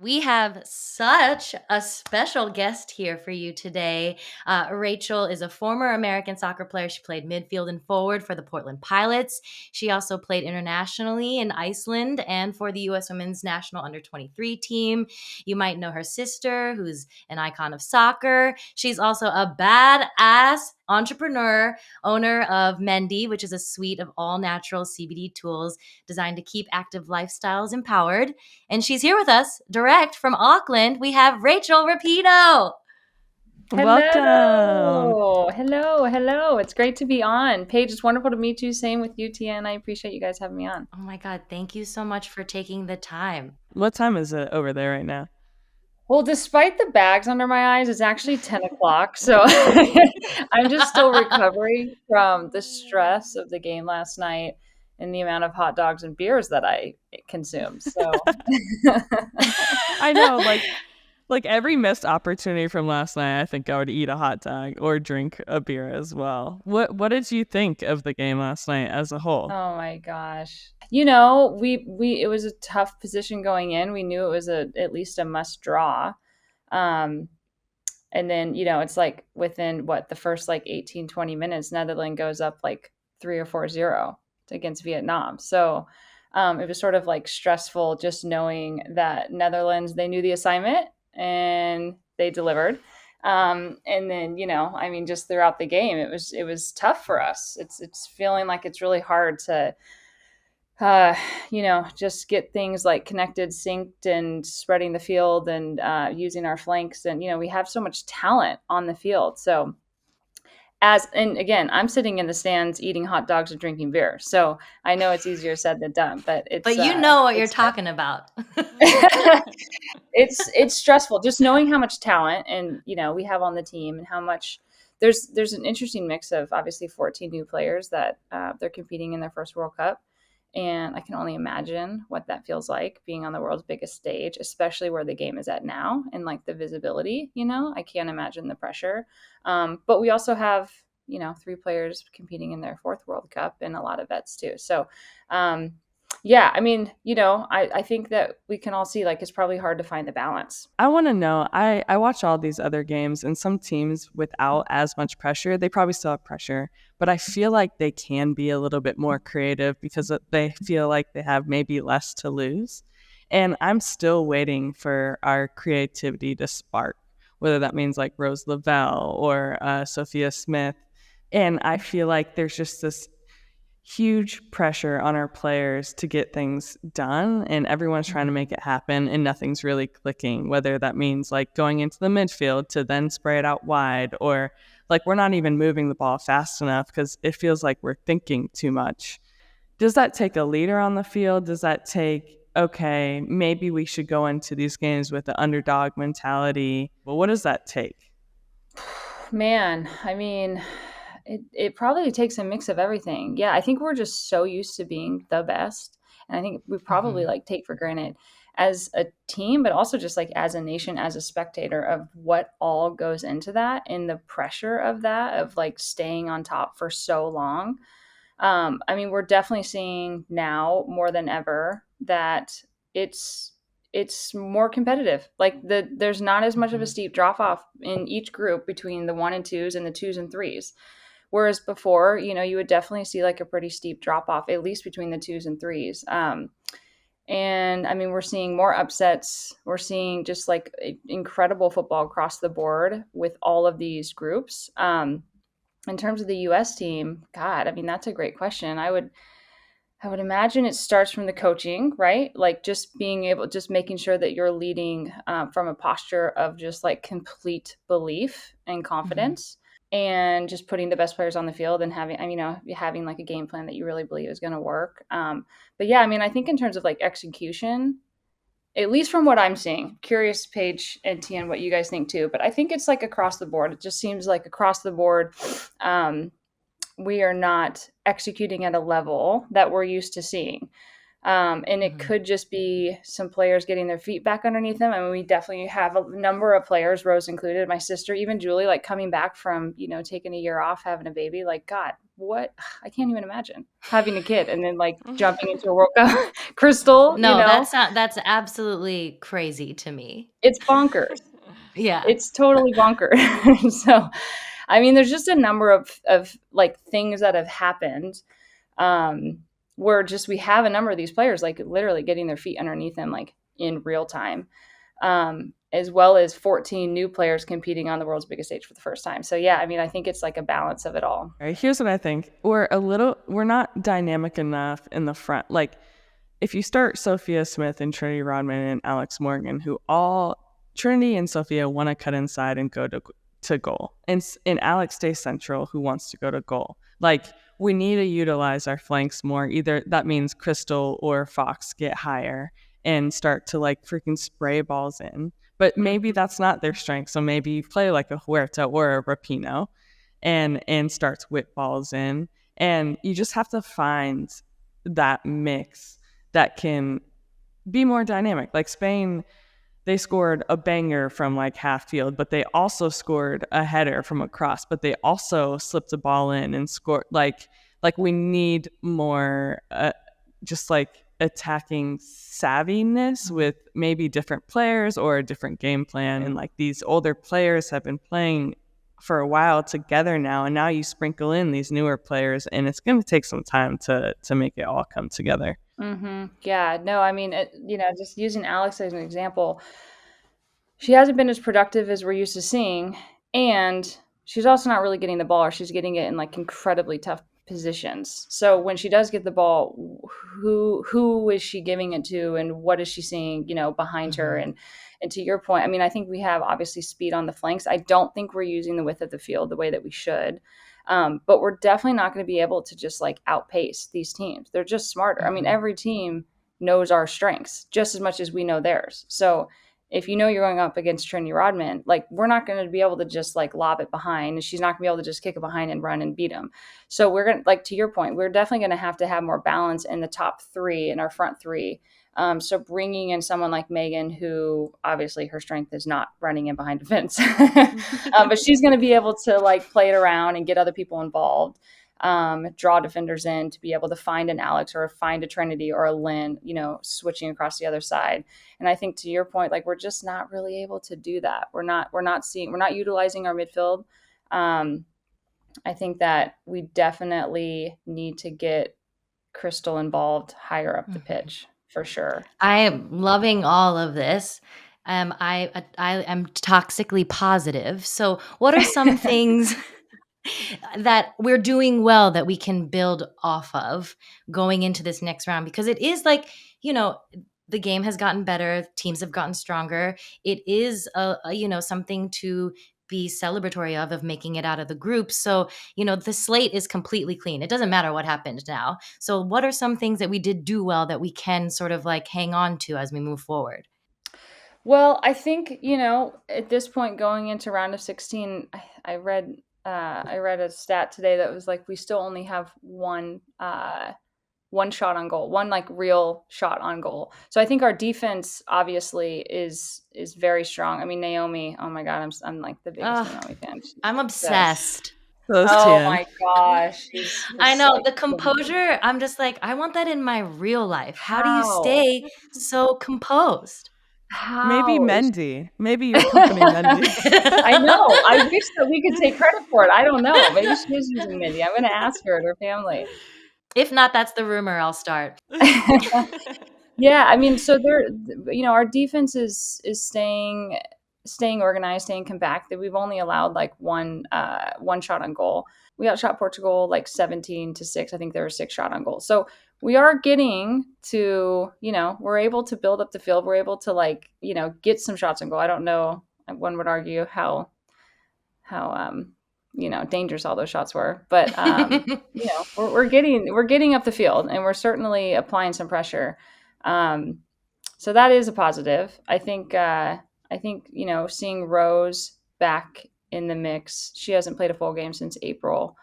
We have such a special guest here for you today. Rachael is a former American soccer player. She played midfield and forward for the Portland Pilots. She also played internationally in Iceland and for the U.S. Women's National Under-23 team. You might know her sister, who's an icon of soccer. She's also a badass entrepreneur, owner of Mendy, which is a suite of all-natural CBD tools designed to keep active lifestyles empowered. And she's here with us direct from Auckland. We have Rachael Rapinoe. Welcome. Hello. It's great to be on. Paige, it's wonderful to meet you. Same with you, Tien. I appreciate you guys having me on. Oh my God, thank you so much for taking the time. What time is it over there right now? Well, despite the bags under my eyes, it's actually 10 o'clock. So I'm just still recovering from the stress of the game last night and the amount of hot dogs and beers that I consumed. So I know, like every missed opportunity from last night, I think I would eat a hot dog or drink a beer as well. What did you think of the game last night as a whole? Oh my gosh. We it was a tough position going in. We knew it was at least a must draw. Um and then, it's like within the first like 18, 20 minutes, Netherlands goes up like 3 or 4-0 against Vietnam. So it was sort of like stressful just knowing that Netherlands, they knew the assignment and they delivered. And then, just throughout the game, it was tough for us. It's feeling like it's really hard to, just get things like connected, synced, and spreading the field and using our flanks. And, we have so much talent on the field. So and again, I'm sitting in the stands eating hot dogs and drinking beer. So I know it's easier said than done, but But you know what you're talking about. It's stressful just knowing how much talent and we have on the team and how much there's an interesting mix of obviously 14 new players that they're competing in their first World Cup. And I can only imagine what that feels like being on the world's biggest stage, especially where the game is at now and like the visibility, I can't imagine the pressure. But we also have, 3 players competing in their fourth World Cup and a lot of vets too. So, I think that we can all see like it's probably hard to find the balance. I want to know, I watch all these other games, and some teams without as much pressure, they probably still have pressure, but I feel like they can be a little bit more creative because they feel like they have maybe less to lose. And I'm still waiting for our creativity to spark, whether that means like Rose Lavelle or Sophia Smith. And I feel like there's just this huge pressure on our players to get things done, and everyone's trying to make it happen, and nothing's really clicking, whether that means like going into the midfield to then spray it out wide, or like we're not even moving the ball fast enough because it feels like we're thinking too much. Does that take a leader on the field? Does that take, okay, maybe we should go into these games with the underdog mentality? Well, what does that take? Man, I mean, it probably takes a mix of everything. Yeah, I think we're just so used to being the best. And I think we probably like take for granted as a team, but also just like as a nation, as a spectator of what all goes into that and the pressure of that, of like staying on top for so long. We're definitely seeing now more than ever that it's more competitive. Like there's not as much of a steep drop off in each group between the 1 and 2s and the 2s and 3s. Whereas before, you would definitely see like a pretty steep drop off, at least between the 2s and 3s. We're seeing more upsets. We're seeing just like incredible football across the board with all of these groups. In terms of the U.S. team, God, that's a great question. I would imagine it starts from the coaching, right? Like just making sure that you're leading from a posture of just like complete belief and confidence. And just putting the best players on the field and having like a game plan that you really believe is going to work. But yeah, I think in terms of like execution, at least from what I'm seeing, curious Paige and Tien, what you guys think too, but I think it's like across the board. It just seems like across the board, we are not executing at a level that we're used to seeing. And it could just be some players getting their feet back underneath them. We definitely have a number of players, Rose included, my sister, even Julie, like coming back from, taking a year off, having a baby, like, God, what? I can't even imagine having a kid and then like jumping into a World Cup. Crystal, No, that's absolutely crazy to me. it's bonkers. Yeah. It's totally bonkers. So, I mean, there's just a number of like things that have happened, um, where just we have a number of these players like literally getting their feet underneath them like in real time, as well as 14 new players competing on the world's biggest stage for the first time. So yeah, I mean, I think it's like a balance of it all. Right, here's what I think. We're not dynamic enough in the front. Like, if you start Sophia Smith and Trinity Rodman and Alex Morgan, Trinity and Sophia want to cut inside and go to goal, and Alex stays central, who wants to go to goal. Like, we need to utilize our flanks more. Either that means Crystal or Fox get higher and start to like freaking spray balls in. But maybe that's not their strength. So maybe you play like a Huerta or a Rapinoe and starts whip balls in. And you just have to find that mix that can be more dynamic. Like Spain, they scored a banger from like half field, but they also scored a header from across, but they also slipped a ball in and scored. Like we need more just like attacking savviness with maybe different players or a different game plan. And like these older players have been playing for a while together now, and now you sprinkle in these newer players, and it's going to take some time to make it all come together. Yeah, no, I mean, just using Alex as an example, she hasn't been as productive as we're used to seeing, and she's also not really getting the ball, or she's getting it in like incredibly tough positions. So when she does get the ball, who is she giving it to, and what is she seeing, behind her? And to your point, I mean, I think we have obviously speed on the flanks. I don't think we're using the width of the field the way that we should. But we're definitely not going to be able to just like outpace these teams. They're just smarter. I mean, every team knows our strengths just as much as we know theirs. So if you're going up against Trinity Rodman, like we're not going to be able to just like lob it behind, and she's not going to be able to just kick it behind and run and beat them. So we're going to, like, to your point, we're definitely going to have more balance in the top three, in our front three. So bringing in someone like Megan, who obviously her strength is not running in behind defense, but she's going to be able to like play it around and get other people involved, draw defenders in to be able to find an Alex or find a Trinity or a Lynn, switching across the other side. And I think to your point, like we're just not really able to do that. We're not utilizing our midfield. I think that we definitely need to get Crystal involved higher up the pitch. For sure. I am loving all of this. I am toxically positive. So, what are some things that we're doing well that we can build off of going into this next round? Because it is like, the game has gotten better, teams have gotten stronger. It is something to be celebratory of making it out of the group. So, the slate is completely clean. It doesn't matter what happened now. So what are some things that we did do well that we can sort of like hang on to as we move forward? Well, I think, at this point going into round of 16, I read a stat today that was like we still only have one shot on goal, one like real shot on goal. So I think our defense obviously is very strong. I mean, Naomi, oh my God, I'm like the biggest Naomi fan. I'm obsessed. Oh my gosh. I know the composure. I'm just like, I want that in my real life. How do you stay so composed? Maybe Mendy. Maybe your company, Mendy. I know. I wish that we could take credit for it. I don't know. Maybe she is using Mendy. I'm going to ask her and her family. If not, that's the rumor. I'll start. Yeah, I mean, so our defense is staying organized, staying compact. That we've only allowed like one shot on goal. We outshot Portugal like 17-6. I think there were 6 shot on goal. So we are getting to, we're able to build up the field. We're able to like, get some shots on goal. I don't know. One would argue how dangerous all those shots were, but we're getting up the field, and we're certainly applying some pressure. So that is a positive. I think seeing Rose back in the mix, she hasn't played a full game since April.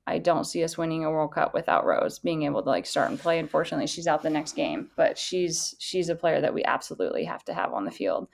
I don't see us winning a World Cup without Rose being able to like start and play. Unfortunately, she's out the next game, but she's a player that we absolutely have to have on the field.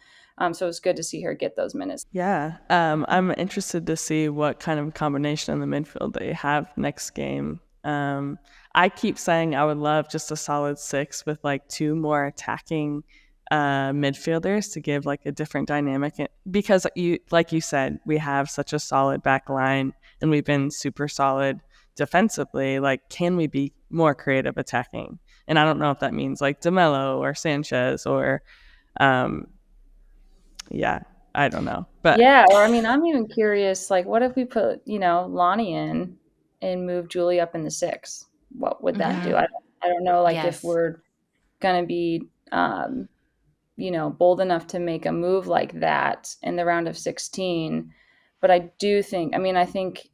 So it's good to see her get those minutes. Yeah. I'm interested to see what kind of combination in the midfield they have next game. I keep saying I would love just a solid 6 with like 2 more attacking midfielders to give like a different dynamic, because like you said, we have such a solid back line and we've been super solid defensively. Like, can we be more creative attacking? And I don't know if that means like DeMello or Sanchez or yeah, I don't know. But Yeah, or I mean, I'm even curious, like, what if we put, Lonnie in and move Julie up in the 6? What would that do? I don't know, like, if Yes. we're gonna be, bold enough to make a move like that in the round of 16. But I do think, I think,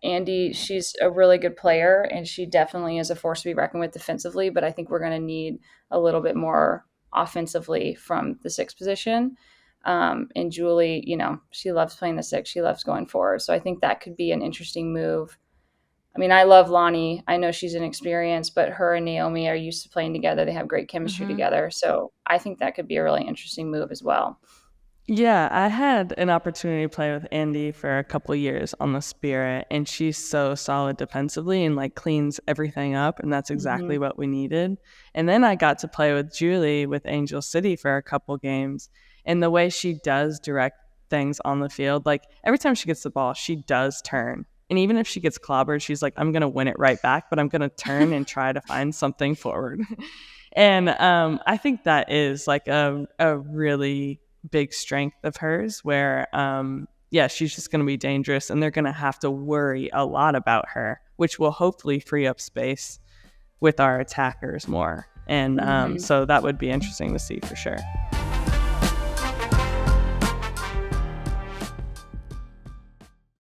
Andy, she's a really good player and she definitely is a force to be reckoned with defensively. But I think we're going to need a little bit more offensively from the 6 position. And Julie, she loves playing the 6. She loves going forward. So I think that could be an interesting move. I love Lonnie. I know she's inexperienced, but her and Naomi are used to playing together. They have great chemistry together. So I think that could be a really interesting move as well. yeah, I had an opportunity to play with Andy for a couple years on the Spirit, and she's so solid defensively and like cleans everything up, and that's exactly what we needed. And then I got to play with Julie with Angel City for a couple games, and the way she does direct things on the field, like every time she gets the ball, she does turn. And even if she gets clobbered, she's like, I'm going to win it right back, but I'm going to turn and try to find something forward. And I think that is like a really big strength of hers where, yeah, she's just going to be dangerous and they're going to have to worry a lot about her, which will hopefully free up space with our attackers more. And so that would be interesting to see for sure.